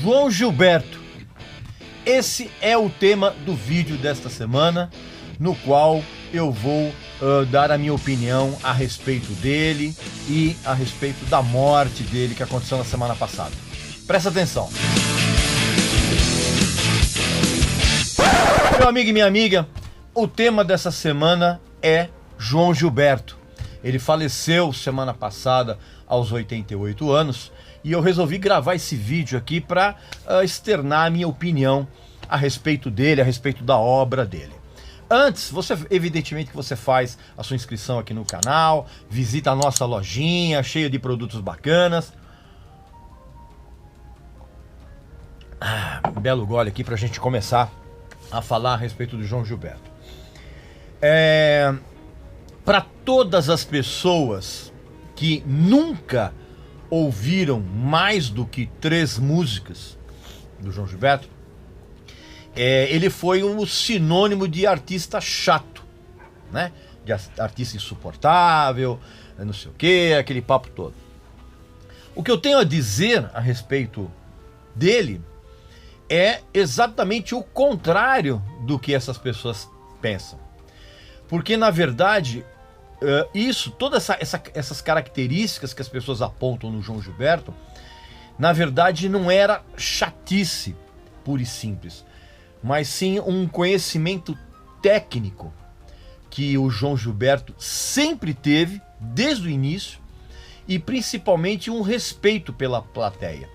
João Gilberto. Esse é o tema do vídeo desta semana, no qual eu vou dar a minha opinião a respeito dele e a respeito da morte dele que aconteceu na semana passada. Presta atenção. Meu amigo e minha amiga, o tema dessa semana é João Gilberto. Ele faleceu semana passada aos 88 anos e eu resolvi gravar esse vídeo aqui para externar a minha opinião a respeito dele, a respeito da obra dele. Antes, evidentemente que você faz a sua inscrição aqui no canal, visita a nossa lojinha cheia de produtos bacanas. Um belo gole aqui para a gente começar a falar a respeito do João Gilberto. Para todas as pessoas que nunca ouviram mais do que 3 músicas do João Gilberto, ele foi um sinônimo de artista chato, né? De artista insuportável, não sei o que, aquele papo todo. O que eu tenho a dizer a respeito dele é exatamente o contrário do que essas pessoas pensam. Porque, na verdade, todas essas características que as pessoas apontam no João Gilberto, na verdade não era chatice pura e simples, mas sim um conhecimento técnico que o João Gilberto sempre teve, desde o início, e principalmente um respeito pela plateia.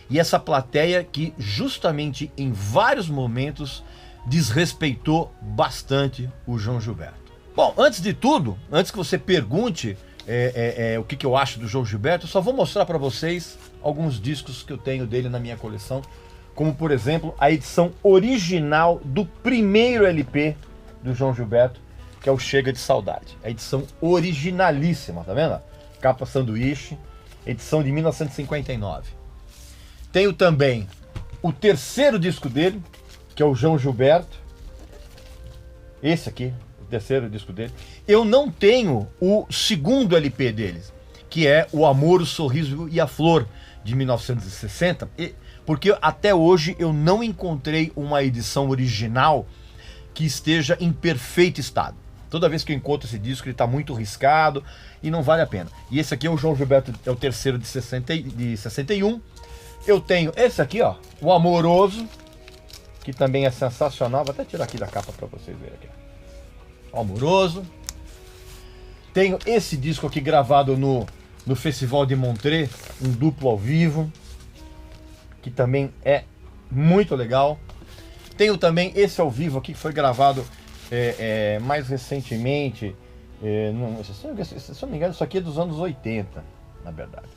E essa plateia que justamente em vários momentos desrespeitou bastante o João Gilberto. Bom, antes de tudo, antes que você pergunte o que eu acho do João Gilberto, eu só vou mostrar para vocês alguns discos que eu tenho dele na minha coleção, como por exemplo a edição original do primeiro LP do João Gilberto, que é o Chega de Saudade. A edição originalíssima, tá vendo? Capa sanduíche, edição de 1959. Tenho também o terceiro disco dele, que é o João Gilberto. Esse aqui, o terceiro disco dele. Eu não tenho o segundo LP deles, que é O Amor, o Sorriso e a Flor, de 1960, porque até hoje eu não encontrei uma edição original que esteja em perfeito estado. Toda vez que eu encontro esse disco, ele está muito riscado e não vale a pena. E esse aqui é o João Gilberto, é o terceiro de 61. Eu tenho esse aqui, ó, O Amoroso, que também é sensacional. Vou até tirar aqui da capa para vocês verem aqui. O Amoroso. Tenho esse disco aqui gravado no Festival de Montreux, um duplo ao vivo, que também é muito legal. Tenho também esse ao vivo aqui, que foi gravado mais recentemente. Se não me engano, isso aqui é dos anos 80, na verdade.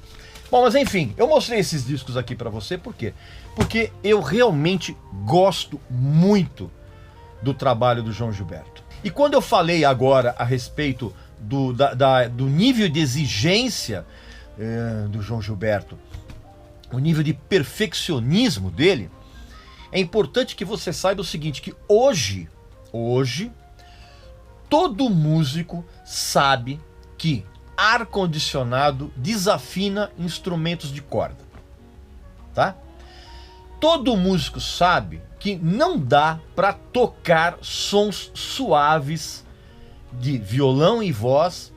Bom, mas enfim, eu mostrei esses discos aqui pra você, por quê? Porque eu realmente gosto muito do trabalho do João Gilberto. E quando eu falei agora a respeito do nível de exigência do João Gilberto, o nível de perfeccionismo dele, é importante que você saiba o seguinte, que hoje, todo músico sabe que ar-condicionado desafina instrumentos de corda, tá? Todo músico sabe que não dá para tocar sons suaves de violão e voz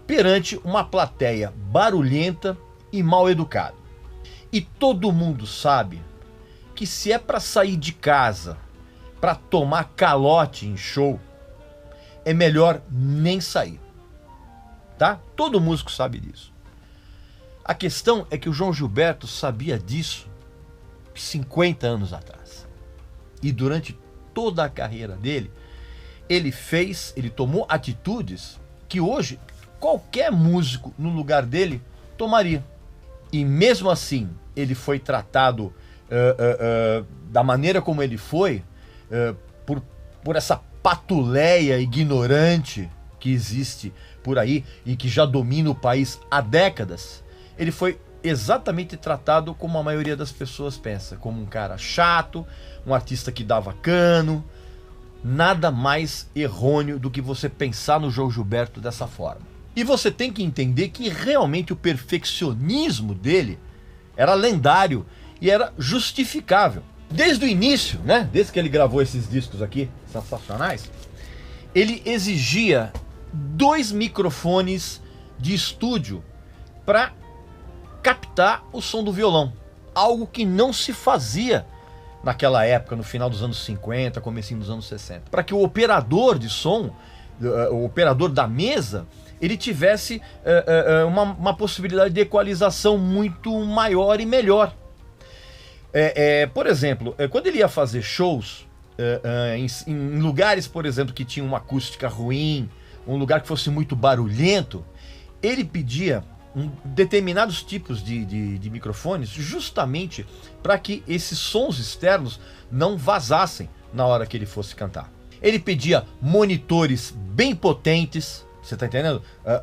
perante uma plateia barulhenta e mal educada. E todo mundo sabe que se é para sair de casa para tomar calote em show, é melhor nem sair. Tá? Todo músico sabe disso. A questão é que o João Gilberto sabia disso 50 anos atrás. E durante toda a carreira dele, ele tomou atitudes que hoje qualquer músico no lugar dele tomaria. E mesmo assim, ele foi tratado da maneira como ele foi, por essa patuleia ignorante que existe por aí e que já domina o país há décadas. Ele foi exatamente tratado como a maioria das pessoas pensa, como um cara chato, um artista que dava cano. Nada mais errôneo do que você pensar no João Gilberto dessa forma. E você tem que entender que realmente o perfeccionismo dele era lendário e era justificável. Desde o início, né, desde que ele gravou esses discos aqui, sensacionais, ele exigia 2 microfones de estúdio para captar o som do violão, algo que não se fazia naquela época, no final dos anos 50, comecinho dos anos 60, para que o operador de som, o operador da mesa, ele tivesse uma possibilidade de equalização muito maior e melhor. Por exemplo, quando ele ia fazer shows em lugares, por exemplo, que tinha uma acústica ruim, um lugar que fosse muito barulhento, ele pedia determinados tipos de microfones justamente para que esses sons externos não vazassem na hora que ele fosse cantar. Ele pedia monitores bem potentes, você tá entendendo?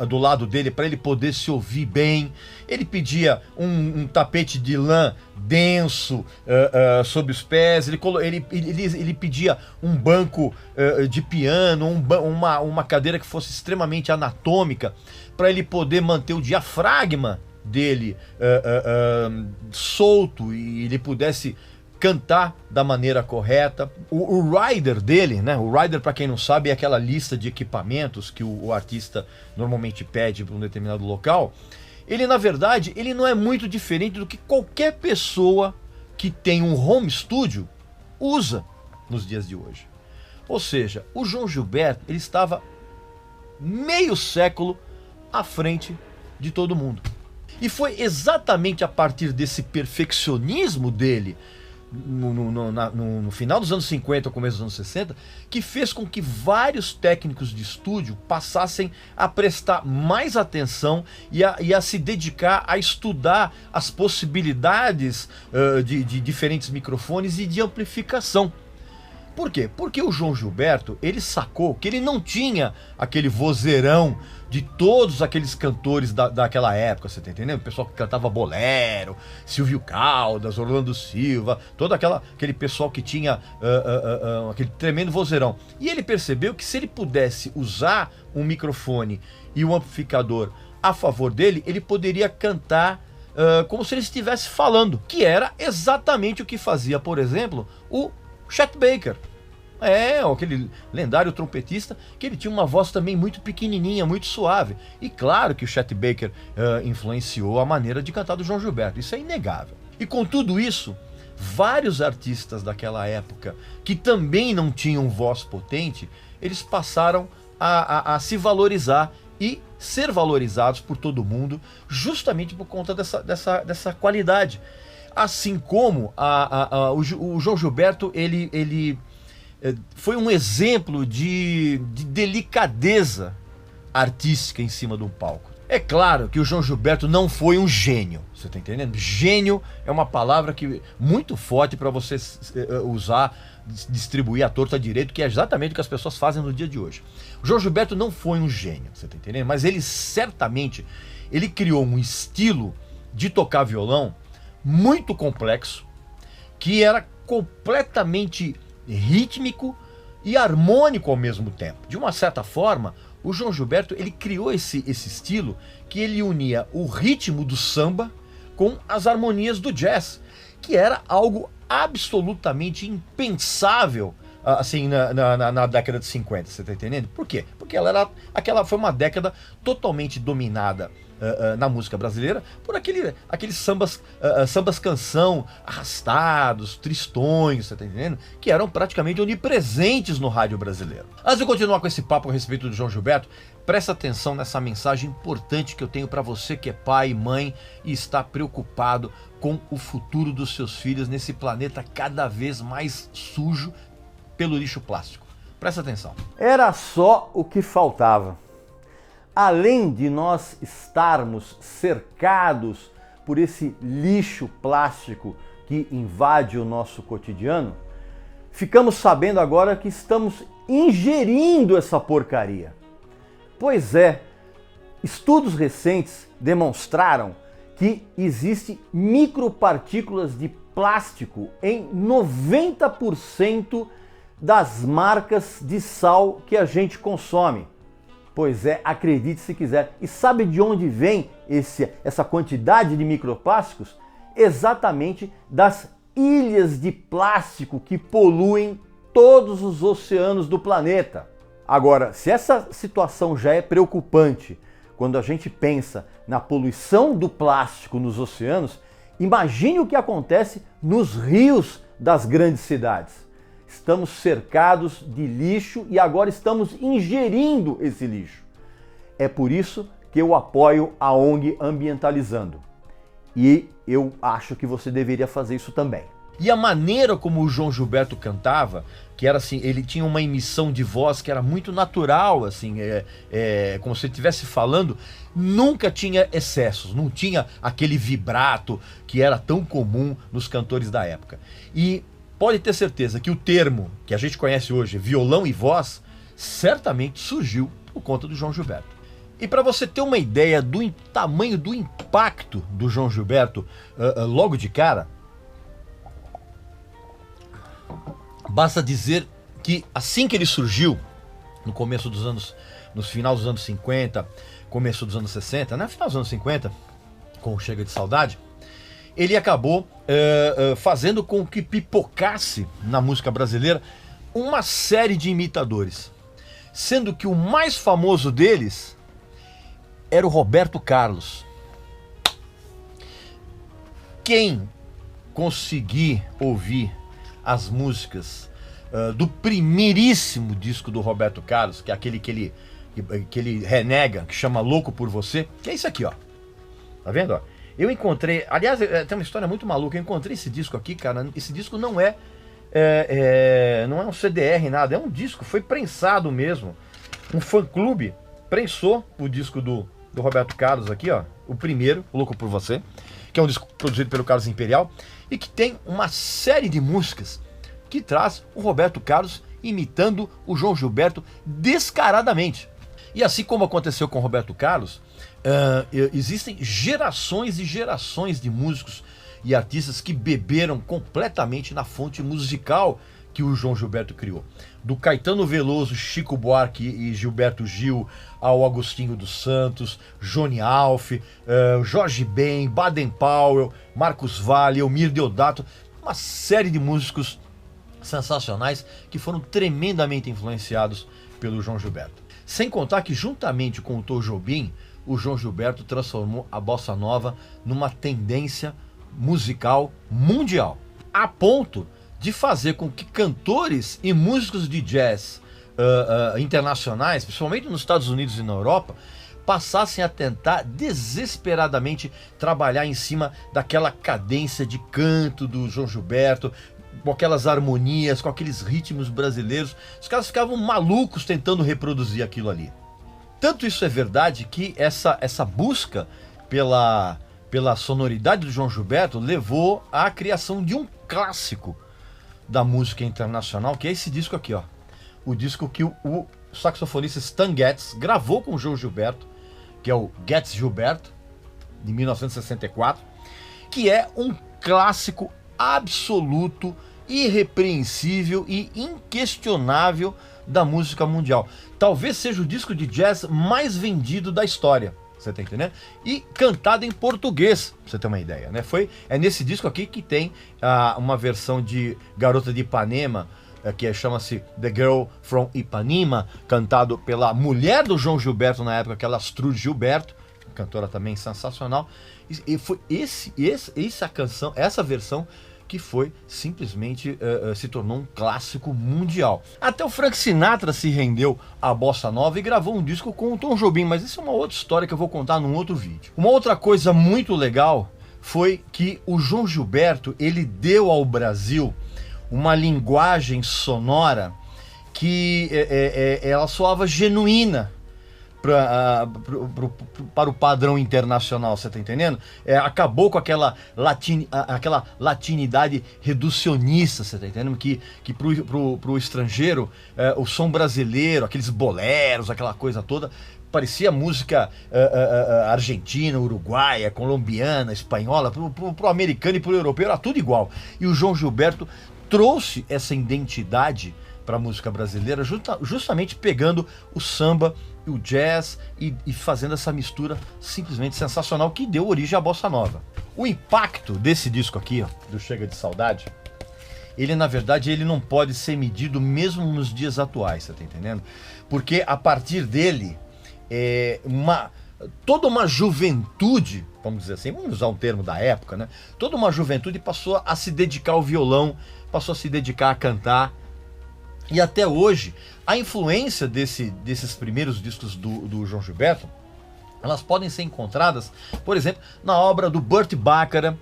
Do lado dele, para ele poder se ouvir bem. Ele pedia um tapete de lã denso sob os pés. Ele pedia um banco de piano, uma cadeira que fosse extremamente anatômica, para ele poder manter o diafragma dele solto e ele pudesse cantar da maneira correta. O rider dele, né? O rider, para quem não sabe, é aquela lista de equipamentos que o artista normalmente pede para um determinado local. Ele, na verdade, ele não é muito diferente do que qualquer pessoa que tem um home studio usa nos dias de hoje. Ou seja, o João Gilberto, ele estava meio século à frente de todo mundo. E foi exatamente a partir desse perfeccionismo dele no final dos anos 50, começo dos anos 60, que fez com que vários técnicos de estúdio passassem a prestar mais atenção e a se dedicar a estudar as possibilidades de diferentes microfones e de amplificação. Por quê? Porque o João Gilberto, ele sacou que ele não tinha aquele vozeirão de todos aqueles cantores daquela época, você tá entendendo? O pessoal que cantava bolero, Silvio Caldas, Orlando Silva, todo aquele pessoal que tinha aquele tremendo vozeirão. E ele percebeu que se ele pudesse usar um microfone e um amplificador a favor dele, ele poderia cantar como se ele estivesse falando, que era exatamente o que fazia, por exemplo, o Chet Baker. Aquele lendário trompetista, que ele tinha uma voz também muito pequenininha, muito suave. E claro que o Chet Baker influenciou a maneira de cantar do João Gilberto, isso é inegável. E com tudo isso, vários artistas daquela época, que também não tinham voz potente, eles passaram a se valorizar e ser valorizados por todo mundo, justamente por conta dessa qualidade. Assim como o João Gilberto, ele foi um exemplo de delicadeza artística em cima de um palco. É claro que o João Gilberto não foi um gênio, você tá entendendo? Gênio é uma palavra muito forte para você usar, distribuir à torta direito, que é exatamente o que as pessoas fazem no dia de hoje. O João Gilberto não foi um gênio, você tá entendendo? Mas ele certamente criou um estilo de tocar violão muito complexo, que era completamente rítmico e harmônico ao mesmo tempo. De uma certa forma, o João Gilberto ele criou esse estilo que ele unia o ritmo do samba com as harmonias do jazz, que era algo absolutamente impensável assim na década de 50, você tá entendendo? Por quê? Porque aquela foi uma década totalmente dominada na música brasileira por aqueles sambas canção arrastados, tristões, você tá entendendo? Que eram praticamente onipresentes no rádio brasileiro. Antes de continuar com esse papo a respeito do João Gilberto, presta atenção nessa mensagem importante que eu tenho para você que é pai e mãe e está preocupado com o futuro dos seus filhos nesse planeta cada vez mais sujo pelo lixo plástico. Presta atenção. Era só o que faltava. Além de nós estarmos cercados por esse lixo plástico que invade o nosso cotidiano, ficamos sabendo agora que estamos ingerindo essa porcaria. Pois é, estudos recentes demonstraram que existem micropartículas de plástico em 90% das marcas de sal que a gente consome. Pois é, acredite se quiser. E sabe de onde vem essa quantidade de microplásticos? exatamente das ilhas de plástico que poluem todos os oceanos do planeta. Agora, se essa situação já é preocupante quando a gente pensa na poluição do plástico nos oceanos, imagine o que acontece nos rios das grandes cidades. Estamos cercados de lixo e agora estamos ingerindo esse lixo. É por isso que eu apoio a ONG Ambientalizando. E eu acho que você deveria fazer isso também. E a maneira como o João Gilberto cantava, que era assim, ele tinha uma emissão de voz que era muito natural, assim, como se ele estivesse falando, nunca tinha excessos, não tinha aquele vibrato que era tão comum nos cantores da época. E pode ter certeza que o termo que a gente conhece hoje, violão e voz, certamente surgiu por conta do João Gilberto. E para você ter uma ideia do tamanho do impacto do João Gilberto, logo de cara, basta dizer que assim que ele surgiu, no começo dos anos, no final dos anos 50, começo dos anos 60, né? Final dos anos 50, com o Chega de Saudade, ele acabou fazendo com que pipocasse na música brasileira uma série de imitadores, sendo que o mais famoso deles era o Roberto Carlos. Quem conseguir ouvir as músicas do primeiríssimo disco do Roberto Carlos, que é aquele que ele renega, que chama Louco por Você, que é isso aqui, ó. Tá vendo, ó? Eu encontrei, aliás, tem uma história muito maluca, eu encontrei esse disco aqui, cara, esse disco não é um CDR, nada, é um disco, foi prensado mesmo. Um fã-clube prensou o disco do Roberto Carlos aqui, ó, o primeiro, Louco por Você, que é um disco produzido pelo Carlos Imperial, e que tem uma série de músicas que traz o Roberto Carlos imitando o João Gilberto descaradamente. E assim como aconteceu com o Roberto Carlos, existem gerações e gerações de músicos e artistas que beberam completamente na fonte musical que o João Gilberto criou. Do Caetano Veloso, Chico Buarque e Gilberto Gil, ao Agostinho dos Santos, Johnny Alf, Jorge Ben, Baden Powell, Marcos Valle, Elmir Deodato, uma série de músicos sensacionais que foram tremendamente influenciados pelo João Gilberto. Sem contar que, juntamente com o Tom Jobim, o João Gilberto transformou a bossa nova numa tendência musical mundial, a ponto de fazer com que cantores e músicos de jazz internacionais, principalmente nos Estados Unidos e na Europa, passassem a tentar desesperadamente trabalhar em cima daquela cadência de canto do João Gilberto, com aquelas harmonias, com aqueles ritmos brasileiros. Os caras ficavam malucos tentando reproduzir aquilo ali. Tanto isso é verdade que essa busca pela sonoridade do João Gilberto levou à criação de um clássico da música internacional, que é esse disco aqui, ó. O disco que o saxofonista Stan Getz gravou com o João Gilberto, que é o Getz Gilberto, de 1964, que é um clássico absoluto, irrepreensível e inquestionável da música mundial. Talvez seja o disco de jazz mais vendido da história, você tá entendendo? E cantado em português, pra você ter uma ideia, né? É nesse disco aqui que tem uma versão de Garota de Ipanema, que chama-se The Girl from Ipanema, cantado pela mulher do João Gilberto na época, aquela Astrude Gilberto, cantora também sensacional. E foi essa versão que foi simplesmente se tornou um clássico mundial. Até o Frank Sinatra se rendeu à bossa nova e gravou um disco com o Tom Jobim, mas isso é uma outra história que eu vou contar num outro vídeo. Uma outra coisa muito legal foi que o João Gilberto, ele deu ao Brasil uma linguagem sonora que ela soava genuína para o padrão internacional, você tá entendendo? Acabou com aquela latinidade reducionista, você tá entendendo? Que pro estrangeiro, o som brasileiro, aqueles boleros, aquela coisa toda, parecia música argentina, uruguaia, colombiana, espanhola. Pro americano e pro europeu era tudo igual. E o João Gilberto trouxe essa identidade para a música brasileira, justamente pegando o samba e o jazz e fazendo essa mistura simplesmente sensacional que deu origem à bossa nova. O impacto desse disco aqui, ó, do Chega de Saudade, ele na verdade ele não pode ser medido mesmo nos dias atuais, você tá entendendo? Porque a partir dele, toda uma juventude, vamos dizer assim, vamos usar um termo da época, né? Toda uma juventude passou a se dedicar ao violão, passou a se dedicar a cantar. E até hoje, a influência desses primeiros discos do João Gilberto, elas podem ser encontradas, por exemplo, na obra do Burt Bacharach,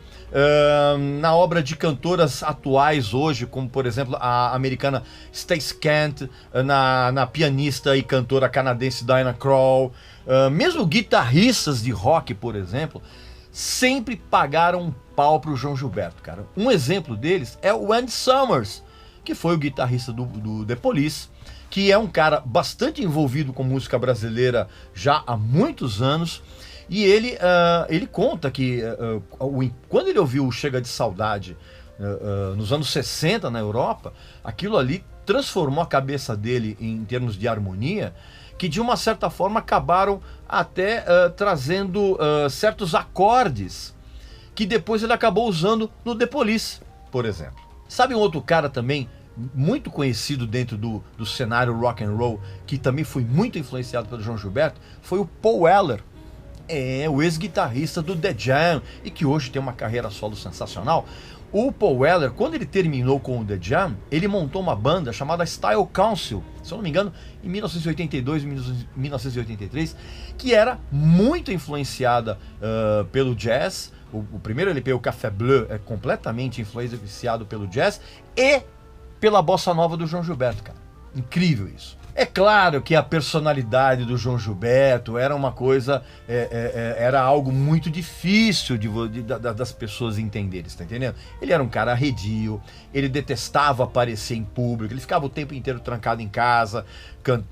na obra de cantoras atuais hoje, como por exemplo a americana Stacey Kent, na pianista e cantora canadense Diana Krall, mesmo guitarristas de rock, por exemplo, sempre pagaram um pau pro João Gilberto, cara. Um exemplo deles é o Andy Summers, que foi o guitarrista do The Police, que é um cara bastante envolvido com música brasileira já há muitos anos, e ele conta que quando ele ouviu o Chega de Saudade nos anos 60 na Europa, aquilo ali transformou a cabeça dele em termos de harmonia, que de uma certa forma acabaram até trazendo certos acordes que depois ele acabou usando no The Police, por exemplo. Sabe um outro cara também muito conhecido dentro do cenário rock and roll, que também foi muito influenciado pelo João Gilberto? Foi o Paul Weller, o ex-guitarrista do The Jam, e que hoje tem uma carreira solo sensacional. O Paul Weller, quando ele terminou com o The Jam, ele montou uma banda chamada Style Council, se eu não me engano, em 1982 e 1983, que era muito influenciada pelo jazz. O primeiro LP, o Café Bleu, é completamente influenciado pelo jazz e pela bossa nova do João Gilberto, cara. Incrível isso. É claro que a personalidade do João Gilberto era uma coisa, era algo muito difícil das pessoas entenderem, tá entendendo? Ele era um cara arredio, ele detestava aparecer em público, ele ficava o tempo inteiro trancado em casa,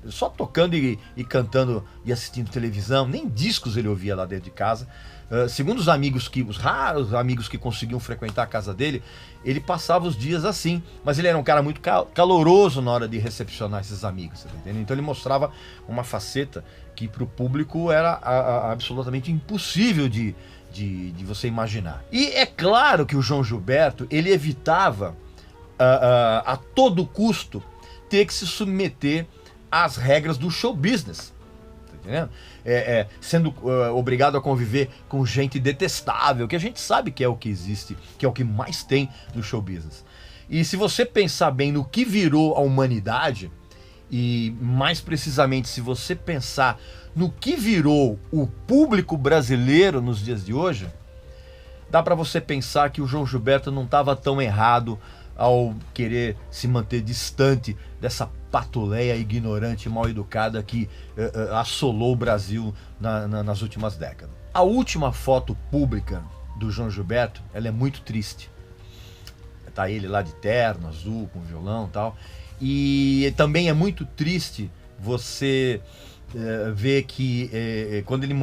só tocando e cantando e assistindo televisão, nem discos ele ouvia lá dentro de casa. Segundo os raros amigos que conseguiam frequentar a casa dele, ele passava os dias assim, mas ele era um cara muito caloroso na hora de recepcionar esses amigos, tá entendendo? Então ele mostrava uma faceta que para o público era absolutamente impossível de você imaginar. E é claro que o João Gilberto, ele evitava a todo custo ter que se submeter às regras do show business. Sendo obrigado a conviver com gente detestável, que a gente sabe que é o que existe, que é o que mais tem no show business. E se você pensar bem no que virou a humanidade, e mais precisamente se você pensar no que virou o público brasileiro nos dias de hoje, dá para você pensar que o João Gilberto não estava tão errado ao querer se manter distante dessa patuleia ignorante e mal educada que assolou o Brasil nas últimas décadas. A última foto pública do João Gilberto, ela é muito triste. Tá ele lá de terno, azul, com violão e tal. E também é muito triste você ver que quando ele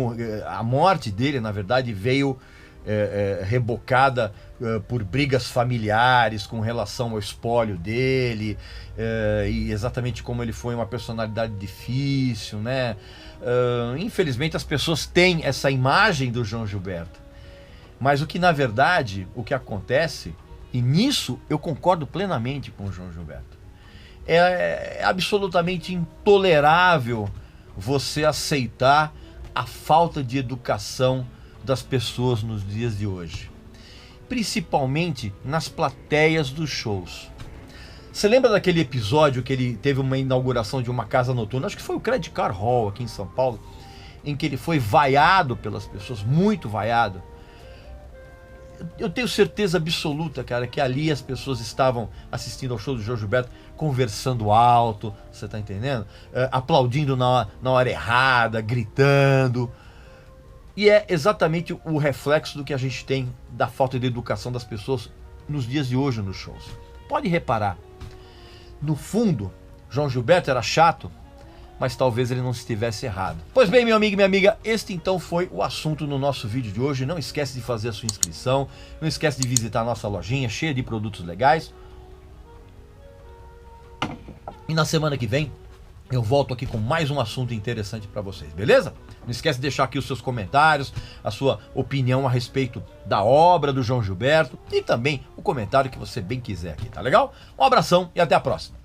a morte dele, na verdade, veio rebocada por brigas familiares com relação ao espólio dele, e exatamente como ele foi uma personalidade difícil, né? Infelizmente as pessoas têm essa imagem do João Gilberto, mas o que na verdade, o que acontece, e nisso eu concordo plenamente com o João Gilberto, é absolutamente intolerável você aceitar a falta de educação das pessoas nos dias de hoje, principalmente nas plateias dos shows. Você lembra daquele episódio que ele teve uma inauguração de uma casa noturna, acho que foi o Credit Card Hall aqui em São Paulo, em que ele foi vaiado pelas pessoas, muito vaiado? Eu tenho certeza absoluta, cara, que ali as pessoas estavam assistindo ao show do João Gilberto, conversando alto, você tá entendendo? Aplaudindo na hora errada, gritando. E é exatamente o reflexo do que a gente tem da falta de educação das pessoas nos dias de hoje nos shows. Pode reparar, no fundo, João Gilberto era chato, mas talvez ele não estivesse errado. Pois bem, meu amigo e minha amiga, este então foi o assunto no nosso vídeo de hoje. Não esquece de fazer a sua inscrição, não esquece de visitar a nossa lojinha cheia de produtos legais. E na semana que vem eu volto aqui com mais um assunto interessante para vocês, beleza? Não esquece de deixar aqui os seus comentários, a sua opinião a respeito da obra do João Gilberto e também o comentário que você bem quiser aqui, tá legal? Um abração e até a próxima.